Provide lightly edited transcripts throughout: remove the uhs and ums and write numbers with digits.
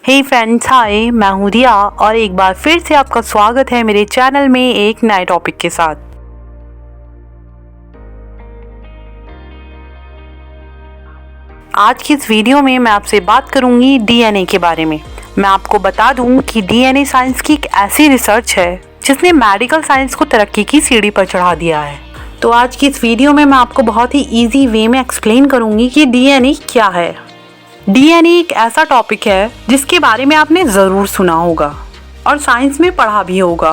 हे friends, हाय, मैं हूँ रिया और एक बार फिर से आपका स्वागत है मेरे चैनल में एक नए टॉपिक के साथ। आज की इस वीडियो में मैं आपसे बात करूंगी डीएनए के बारे में। मैं आपको बता दूं कि डीएनए साइंस की एक ऐसी रिसर्च है जिसने मेडिकल साइंस को तरक्की की सीढ़ी पर चढ़ा दिया है। तो आज की इस वीडियो में मैं आपको बहुत ही इजी वे में एक्सप्लेन करूंगी कि डीएनए क्या है। डीएनए एक ऐसा टॉपिक है जिसके बारे में आपने ज़रूर सुना होगा और साइंस में पढ़ा भी होगा,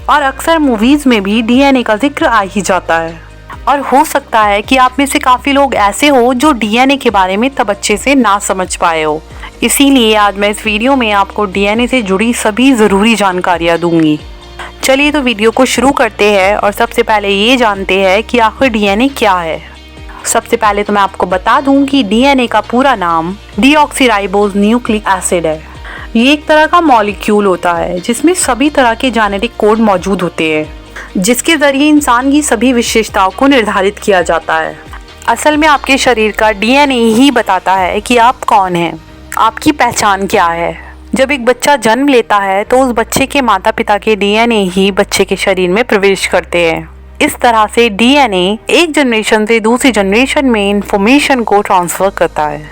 और अक्सर मूवीज़ में भी डीएनए का जिक्र आ ही जाता है। और हो सकता है कि आप में से काफ़ी लोग ऐसे हो जो डीएनए के बारे में तब अच्छे से ना समझ पाए हो। इसीलिए आज मैं इस वीडियो में आपको डीएनए से जुड़ी सभी ज़रूरी जानकारियाँ दूंगी। चलिए तो वीडियो को शुरू करते हैं और सबसे पहले ये जानते हैं कि आखिर डीएनए क्या है। सबसे पहले तो मैं आपको बता दूं कि डीएनए का पूरा नाम डीऑक्सीराइबोज न्यूक्लिक एसिड है। ये एक तरह का मॉलिक्यूल होता है जिसमें सभी तरह के जेनेटिक कोड मौजूद होते हैं, जिसके जरिए इंसान की सभी विशेषताओं को निर्धारित किया जाता है। असल में आपके शरीर का डीएनए ही बताता है कि आप कौन हैं, आपकी पहचान क्या है। जब एक बच्चा जन्म लेता है तो उस बच्चे के माता पिता के डीएनए ही बच्चे के शरीर में प्रवेश करते हैं। इस तरह से डीएनए एक जनरेशन से दूसरी जनरेशन में इंफॉर्मेशन को ट्रांसफर करता है।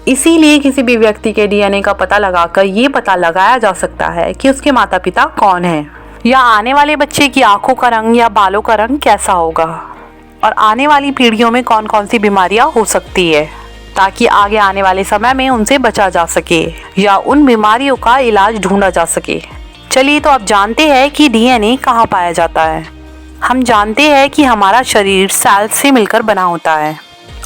इसीलिए किसी भी व्यक्ति के डीएनए का पता लगाकर ये पता लगाया जा सकता है कि उसके माता पिता कौन हैं, या आने वाले बच्चे की आंखों का रंग या बालों का रंग कैसा होगा, और आने वाली पीढ़ियों में कौन कौन सी बीमारियां हो सकती है, ताकि आगे आने वाले समय में उनसे बचा जा सके या उन बीमारियों का इलाज ढूंढा जा सके। चलिए तो आप जानते हैं कि डीएनए कहाँ पाया जाता है। हम जानते हैं कि हमारा शरीर सेल्स से मिलकर बना होता है,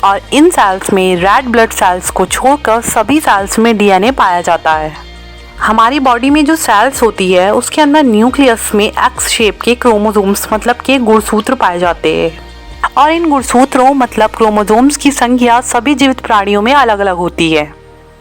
और इन सेल्स में रेड ब्लड सेल्स को छोड़कर सभी सेल्स में डीएनए पाया जाता है। हमारी बॉडी में जो सेल्स होती है उसके अंदर न्यूक्लियस में एक्स शेप के क्रोमोसोम्स मतलब के गुणसूत्र पाए जाते हैं, और इन गुणसूत्रों मतलब क्रोमोसोम्स की संख्या सभी जीवित प्राणियों में अलग अलग होती है।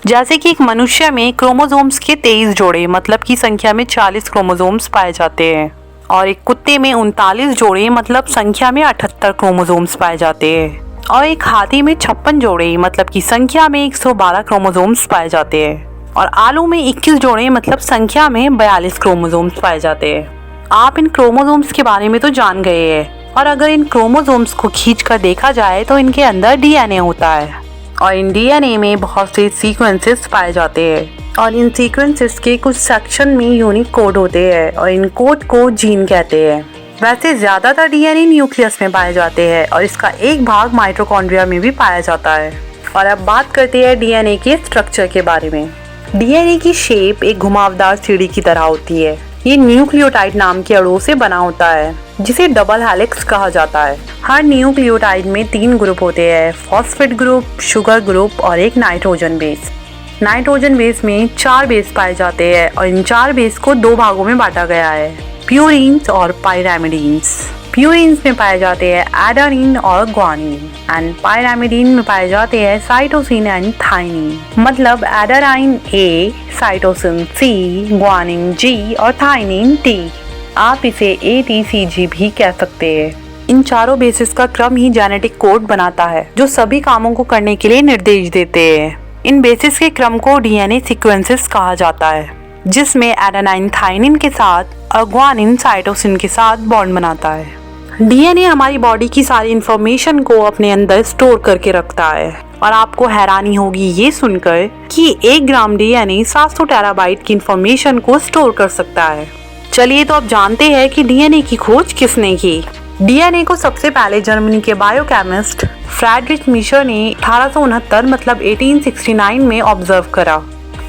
जैसे कि एक मनुष्य में क्रोमोसोम्स के 23 जोड़े मतलब की संख्या में 40 क्रोमोसोम्स पाए जाते हैं, और एक कुत्ते में 39 जोड़े मतलब संख्या में 78 क्रोमोसोम्स पाए जाते हैं, और एक हाथी में 56 जोड़े मतलब की संख्या में 112 क्रोमोसोम्स पाए जाते हैं, और आलू में 21 जोड़े मतलब संख्या में 42 क्रोमोसोम्स पाए जाते हैं। आप इन क्रोमोसोम्स के बारे में तो जान गए हैं, और अगर इन क्रोमोसोम्स को खींचकर देखा जाए तो इनके अंदर डीएनए होता है, और इन डीएनए में बहुत से सीक्वेंसेस पाए जाते हैं, और इन सीक्वेंसेस के कुछ सेक्शन में यूनिक कोड होते हैं, और इन कोड को जीन कहते हैं। वैसे ज़्यादातर डीएनए न्यूक्लियस में पाए जाते हैं, और इसका एक भाग माइटोकॉन्ड्रिया में भी पाया जाता है। और अब बात करते हैं डीएनए के स्ट्रक्चर के बारे में। डीएनए की शेप एक घुमावदार सीढ़ी की तरह होती है। ये न्यूक्लियोटाइड नाम के अणुओं से बना होता है, जिसे डबल हेलिक्स कहा जाता है। हर न्यूक्लियोटाइड में 3 ग्रुप होते हैं, फॉस्फेट ग्रुप, शुगर ग्रुप और एक नाइट्रोजन बेस। नाइट्रोजन बेस में 4 बेस पाए जाते हैं, और इन 4 बेस को 2 भागों में बांटा गया है, प्यूरिन्स और पायरामिडीन्स। प्यूरिन्स में पाए जाते हैं एडेनिन और ग्वानिन, एंड पायरामिडीन में पाए जाते हैं साइटोसिन एंड थाइमिन। मतलब एडेनाइन ए, साइटोसिन सी, ग्वानिन जी और थाइमिन टी। आप इसे ATCG भी कह सकते हैं। इन चारों बेसिस का क्रम ही जेनेटिक कोड बनाता है, जो सभी कामों को करने के लिए निर्देश देते हैं। इन बेसिस के क्रम को डीएनए सीक्वेंसेस कहा जाता है, जिसमें एडेनाइन थाइमिन के साथ और ग्वानिन साइटोसिन के साथ बॉन्ड बनाता है। डीएनए हमारी बॉडी की सारी इंफॉर्मेशन को अपने अंदर स्टोर करके रखता है, और आपको हैरानी होगी ये सुनकर कि 1 ग्राम डीएनए 700 टेराबाइट की इंफॉर्मेशन को स्टोर कर सकता है। चलिए तो अब जानते हैं कि डीएनए की खोज किसने की। डीएनए को सबसे पहले जर्मनी के बायोकेमिस्ट फ्रेडरिक मिशर ने 1869 मतलब 1869 में ऑब्जर्व करा,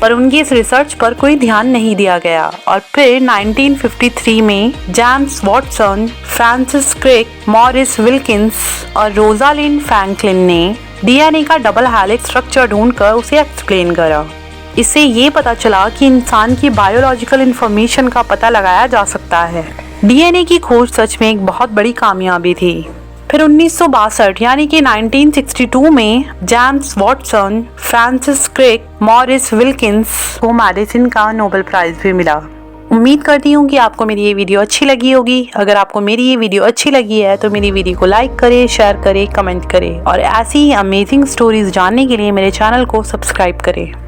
पर उनकी इस रिसर्च पर कोई ध्यान नहीं दिया गया। और फिर 1953 में James Watson, Francis Crick, Maurice Wilkins और रोजालिंड फ्रैंकलिन ने डीएनए का डबल हेलिक्स स्ट्रक्चर ढूंढकर उसे एक्सप्लेन करा। इससे ये पता चला कि इंसान की बायोलॉजिकल इंफॉर्मेशन का पता लगाया जा सकता है। डीएनए की खोज सच में एक बहुत बड़ी कामयाबी थी। फिर 1962 यानी कि 1962 में James Watson, Francis Crick, Maurice Wilkins को मेडिसिन का नोबेल प्राइज भी मिला। उम्मीद करती हूँ कि आपको मेरी ये वीडियो अच्छी लगी होगी। अगर आपको मेरी ये वीडियो अच्छी लगी है तो मेरी वीडियो को लाइक करें, शेयर करें, कमेंट करें, और ऐसी ही अमेजिंग स्टोरीज जानने के लिए मेरे चैनल को सब्सक्राइब करें।